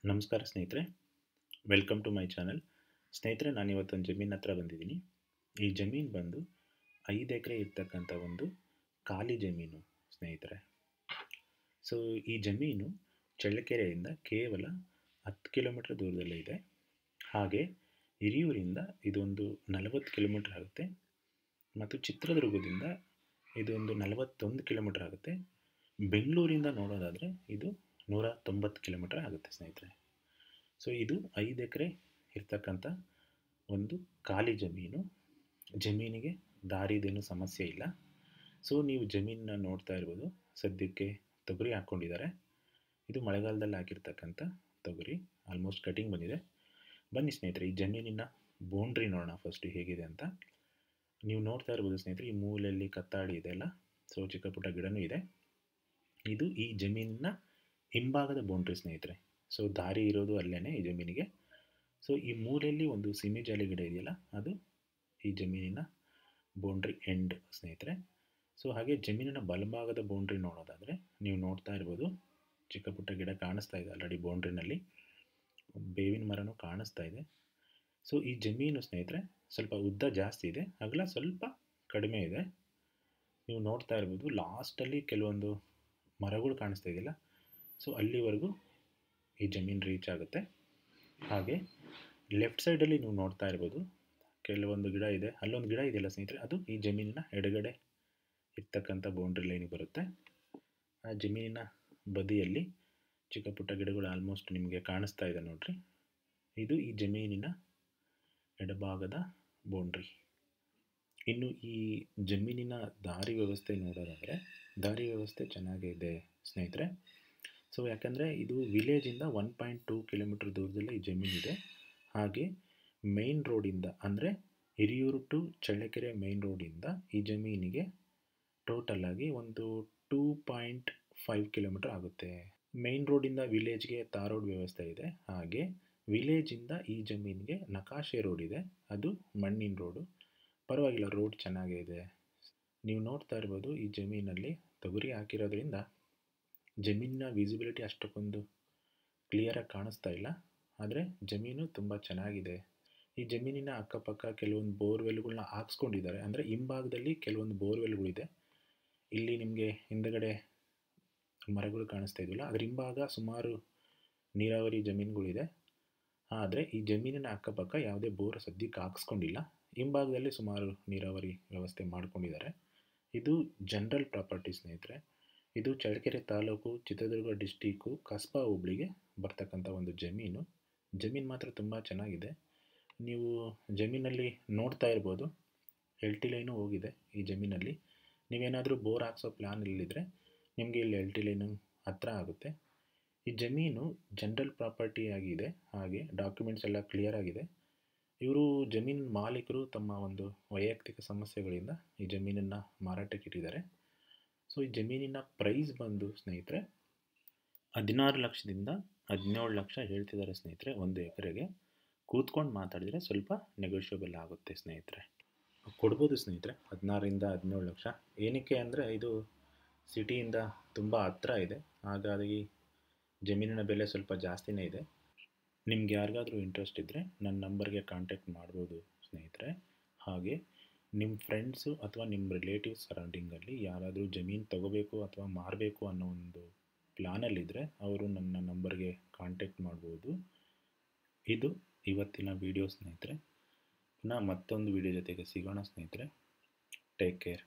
ನಮಸ್ಕಾರ ಸ್ನೇಹಿತರೆ, welcome to my channel. ಸ್ನೇಹಿತರೆ, ನಾನಿವತ್ತೊಂದು ಜಮೀನು ಹತ್ರ ಬಂದಿದ್ದೀನಿ. ಈ ಜಮೀನು ಬಂದು 5 ಎಕರೆ ಇರ್ತಕ್ಕಂಥ ಒಂದು ಖಾಲಿ ಜಮೀನು ಸ್ನೇಹಿತರೆ. ಸೊ ಈ ಜಮೀನು ಚಳ್ಳಕೆರೆಯಿಂದ ಕೇವಲ 10 ಕಿಲೋಮೀಟರ್ ದೂರದಲ್ಲೇ ಇದೆ. ಹಾಗೆ ಹಿರಿಯೂರಿಂದ ಇದೊಂದು 40 ಕಿಲೋಮೀಟರ್ ಆಗುತ್ತೆ ಮತ್ತು ಚಿತ್ರದುರ್ಗದಿಂದ ಇದೊಂದು 41 ಕಿಲೋಮೀಟರ್ ಆಗುತ್ತೆ. ಬೆಂಗಳೂರಿಂದ ನೋಡೋದಾದರೆ ಇದು 190 ಕಿಲೋಮೀಟರ್ ಆಗುತ್ತೆ ಸ್ನೇಹಿತರೆ. ಸೊ ಇದು 5 ಎಕರೆ ಇರ್ತಕ್ಕಂಥ ಒಂದು ಖಾಲಿ ಜಮೀನು. ಜಮೀನಿಗೆ ದಾರಿದೇನು ಸಮಸ್ಯೆ ಇಲ್ಲ. ಸೊ ನೀವು ಜಮೀನನ್ನ ನೋಡ್ತಾ ಇರ್ಬೋದು. ಸದ್ಯಕ್ಕೆ ತೊಗರಿ ಹಾಕ್ಕೊಂಡಿದ್ದಾರೆ. ಇದು ಮಳೆಗಾಲದಲ್ಲಿ ಹಾಕಿರ್ತಕ್ಕಂಥ ತೊಗರಿ. ಆಲ್ಮೋಸ್ಟ್ ಕಟಿಂಗ್ ಬಂದಿದೆ. ಬನ್ನಿ ಸ್ನೇಹಿತರೆ, ಈ ಜಮೀನಿನ ಬೌಂಡ್ರಿ ನೋಡೋಣ ಫಸ್ಟು ಹೇಗಿದೆ ಅಂತ. ನೀವು ನೋಡ್ತಾ ಇರ್ಬೋದು ಸ್ನೇಹಿತರೆ, ಈ ಮೂಲೆಯಲ್ಲಿ ಕತ್ತಾಡಿ ಇದೆ ಅಲ್ಲ, ಸೊ ಚಿಕ್ಕ ಪುಟ್ಟ ಗಿಡನೂ ಇದೆ. ಇದು ಈ ಜಮೀನಿನ ಹಿಂಭಾಗದ ಬೌಂಡ್ರಿ ಸ್ನೇಹಿತರೆ. ಸೊ ದಾರಿ ಇರೋದು ಅಲ್ಲೇ ಈ ಜಮೀನಿಗೆ. ಸೊ ಈ ಮೂಲೆಯಲ್ಲಿ ಒಂದು ಸಿಮಿಜಾಲಿ ಗಿಡ ಇದೆಯಲ್ಲ, ಅದು ಈ ಜಮೀನಿನ ಬೌಂಡ್ರಿ ಎಂಡ್ ಸ್ನೇಹಿತರೆ. ಸೊ ಹಾಗೆ ಜಮೀನಿನ ಬಲಭಾಗದ ಬೌಂಡ್ರಿ ನೋಡೋದಾದರೆ ನೀವು ನೋಡ್ತಾ ಇರ್ಬೋದು, ಚಿಕ್ಕ ಪುಟ್ಟ ಗಿಡ ಕಾಣಿಸ್ತಾ ಇದೆ ಆಲ್ರೆಡಿ ಬೌಂಡ್ರಿನಲ್ಲಿ. ಬೇವಿನ ಮರನೂ ಕಾಣಿಸ್ತಾ ಇದೆ. ಸೊ ಈ ಜಮೀನು ಸ್ನೇಹಿತರೆ ಸ್ವಲ್ಪ ಉದ್ದ ಜಾಸ್ತಿ ಇದೆ, ಅಗಲ ಸ್ವಲ್ಪ ಕಡಿಮೆ ಇದೆ. ನೀವು ನೋಡ್ತಾ ಇರ್ಬೋದು, ಲಾಸ್ಟಲ್ಲಿ ಕೆಲವೊಂದು ಮರಗಳು ಕಾಣಿಸ್ತಾ ಇದೆಯಲ್ಲ, ಸೊ ಅಲ್ಲಿವರೆಗೂ ಈ ಜಮೀನು ರೀಚ್ ಆಗುತ್ತೆ. ಹಾಗೆ ಲೆಫ್ಟ್ ಸೈಡಲ್ಲಿ ನೀವು ನೋಡ್ತಾ ಇರ್ಬೋದು, ಕೆಲವೊಂದು ಗಿಡ ಇದೆ. ಅಲ್ಲೊಂದು ಗಿಡ ಇದೆಯಲ್ಲ ಸ್ನೇಹಿತರೆ, ಅದು ಈ ಜಮೀನಿನ ಎಡಗಡೆ ಇರ್ತಕ್ಕಂಥ ಬೌಂಡ್ರಿ ಲೈನಿಗೆ ಬರುತ್ತೆ. ಆ ಜಮೀನಿನ ಬದಿಯಲ್ಲಿ ಚಿಕ್ಕ ಪುಟ್ಟ ಗಿಡಗಳು ಆಲ್ಮೋಸ್ಟ್ ನಿಮಗೆ ಕಾಣಿಸ್ತಾ ಇದೆ ನೋಡ್ರಿ. ಇದು ಈ ಜಮೀನಿನ ಎಡಭಾಗದ ಬೌಂಡ್ರಿ. ಇನ್ನು ಈ ಜಮೀನಿನ ದಾರಿ ವ್ಯವಸ್ಥೆ ನೋಡೋದಾದರೆ, ದಾರಿ ವ್ಯವಸ್ಥೆ ಚೆನ್ನಾಗೇ ಇದೆ ಸ್ನೇಹಿತರೆ. ಸೊ ಯಾಕಂದರೆ ಇದು ವಿಲೇಜಿಂದ 1.2 ಕಿಲೋಮೀಟರ್ ದೂರದಲ್ಲೇ ಈ ಜಮೀನಿದೆ. ಹಾಗೆ ಮೇನ್ ರೋಡಿಂದ ಅಂದರೆ ಹಿರಿಯೂರು ಟು ಚಳ್ಳಕೆರೆ ಮೇನ್ ರೋಡಿಂದ ಈ ಜಮೀನಿಗೆ ಟೋಟಲಾಗಿ ಒಂದು 2.5 ಕಿಲೋಮೀಟರ್ ಆಗುತ್ತೆ. ಮೇನ್ ರೋಡಿಂದ ವಿಲೇಜ್ಗೆ ತಾರ್ ರೋಡ್ ವ್ಯವಸ್ಥೆ ಇದೆ. ಹಾಗೆ ವಿಲೇಜಿಂದ ಈ ಜಮೀನಿಗೆ ನಕಾಶೆ ರೋಡ್ ಇದೆ, ಅದು ಮಣ್ಣಿನ ರೋಡು. ಪರವಾಗಿಲ್ಲ, ರೋಡ್ ಚೆನ್ನಾಗೇ ಇದೆ. ನೀವು ನೋಡ್ತಾ ಇರ್ಬೋದು, ಈ ಜಮೀನಲ್ಲಿ ತೊಗರಿ ಹಾಕಿರೋದ್ರಿಂದ ಜಮೀನಿನ ವಿಸಿಬಿಲಿಟಿ ಅಷ್ಟಕ್ಕೊಂದು ಕ್ಲಿಯರಾಗಿ ಕಾಣಿಸ್ತಾ ಇಲ್ಲ. ಆದರೆ ಜಮೀನು ತುಂಬ ಚೆನ್ನಾಗಿದೆ. ಈ ಜಮೀನಿನ ಅಕ್ಕಪಕ್ಕ ಕೆಲವೊಂದು ಬೋರ್ವೆಲ್ಗಳನ್ನ ಹಾಕ್ಸ್ಕೊಂಡಿದ್ದಾರೆ. ಅಂದರೆ ಹಿಂಭಾಗದಲ್ಲಿ ಕೆಲವೊಂದು ಬೋರ್ವೆಲ್ಗಳಿದೆ. ಇಲ್ಲಿ ನಿಮಗೆ ಹಿಂದಗಡೆ ಮರಗಳು ಕಾಣಿಸ್ತಾ ಇದೆಯಲ್ಲ, ಅದರ ಹಿಂಭಾಗ ಸುಮಾರು ನೀರಾವರಿ ಜಮೀನುಗಳಿದೆ. ಆದರೆ ಈ ಜಮೀನಿನ ಅಕ್ಕಪಕ್ಕ ಯಾವುದೇ ಬೋರ್ ಸದ್ಯಕ್ಕೆ ಹಾಕ್ಸ್ಕೊಂಡಿಲ್ಲ. ಹಿಂಭಾಗದಲ್ಲಿ ಸುಮಾರು ನೀರಾವರಿ ವ್ಯವಸ್ಥೆ ಮಾಡ್ಕೊಂಡಿದ್ದಾರೆ. ಇದು ಜನರಲ್ ಪ್ರಾಪರ್ಟಿ ಸ್ನೇಹಿತರೆ. ಇದು ಚಳ್ಳಕೆರೆ ತಾಲೂಕು, ಚಿತ್ರದುರ್ಗ ಡಿಸ್ಟಿಕ್ಕು, ಕಸ್ಬಾ ಹೋಬಳಿಗೆ ಬರ್ತಕ್ಕಂಥ ಒಂದು ಜಮೀನು. ಜಮೀನು ಮಾತ್ರ ತುಂಬ ಚೆನ್ನಾಗಿದೆ. ನೀವು ಜಮೀನಲ್ಲಿ ನೋಡ್ತಾ ಇರ್ಬೋದು, LT ಲೈನು ಹೋಗಿದೆ ಈ ಜಮೀನಲ್ಲಿ. ನೀವೇನಾದರೂ ಬೋರ್ ಹಾಕ್ಸೋ ಪ್ಲ್ಯಾನಲ್ಲಿದ್ದರೆ ನಿಮಗೆ ಇಲ್ಲಿ LT ಲೈನು ಹತ್ರ ಆಗುತ್ತೆ. ಈ ಜಮೀನು ಜನರಲ್ ಪ್ರಾಪರ್ಟಿ ಆಗಿದೆ. ಹಾಗೆ ಡಾಕ್ಯುಮೆಂಟ್ಸ್ ಎಲ್ಲ ಕ್ಲಿಯರ್ ಆಗಿದೆ. ಇವರು ಜಮೀನು ಮಾಲೀಕರು ತಮ್ಮ ಒಂದು ವೈಯಕ್ತಿಕ ಸಮಸ್ಯೆಗಳಿಂದ ಈ ಜಮೀನನ್ನು ಮಾರಾಟಕ್ಕೆ ಇಟ್ಟಿದ್ದಾರೆ. ಸೊ ಈ ಜಮೀನಿನ ಪ್ರೈಸ್ ಬಂದು ಸ್ನೇಹಿತರೆ 16 ಲಕ್ಷದಿಂದ 17 ಲಕ್ಷ ಹೇಳ್ತಿದ್ದಾರೆ ಸ್ನೇಹಿತರೆ ಒಂದು ಎಕರೆಗೆ. ಕೂತ್ಕೊಂಡು ಮಾತಾಡಿದರೆ ಸ್ವಲ್ಪ ನೆಗೋಷಿಯಬಲ್ ಆಗುತ್ತೆ ಸ್ನೇಹಿತರೆ. ಕೊಡ್ಬೋದು ಸ್ನೇಹಿತರೆ 16ರಿಂದ 17 ಲಕ್ಷ. ಏನಕ್ಕೆ ಅಂದರೆ ಇದು ಸಿಟಿಯಿಂದ ತುಂಬ ಹತ್ರ ಇದೆ. ಹಾಗಾಗಿ ಜಮೀನಿನ ಬೆಲೆ ಸ್ವಲ್ಪ ಜಾಸ್ತಿನೇ ಇದೆ. ನಿಮ್ಗೆ ಯಾರಿಗಾದ್ರೂ ಇಂಟ್ರೆಸ್ಟ್ ಇದ್ದರೆ ನನ್ನ ನಂಬರ್ಗೆ ಕಾಂಟ್ಯಾಕ್ಟ್ ಮಾಡ್ಬೋದು ಸ್ನೇಹಿತರೆ. ಹಾಗೆ ನಿಮ್ಮ ಫ್ರೆಂಡ್ಸು ಅಥವಾ ನಿಮ್ಮ ರಿಲೇಟಿವ್ಸ್ ಸರೌಂಡಿಂಗಲ್ಲಿ ಯಾರಾದರೂ ಜಮೀನು ತೊಗೋಬೇಕು ಅಥವಾ ಮಾರಬೇಕು ಅನ್ನೋ ಒಂದು ಪ್ಲ್ಯಾನಲ್ಲಿದ್ದರೆ ಅವರು ನನ್ನ ನಂಬರ್ಗೆ ಕಾಂಟ್ಯಾಕ್ಟ್ ಮಾಡ್ಬೋದು. ಇದು ಇವತ್ತಿನ ವಿಡಿಯೋ ಸ್ನೇಹಿತರೆ. ಪುನಃ ಮತ್ತೊಂದು ವಿಡಿಯೋ ಜೊತೆಗೆ ಸಿಗೋಣ ಸ್ನೇಹಿತರೆ. Take care.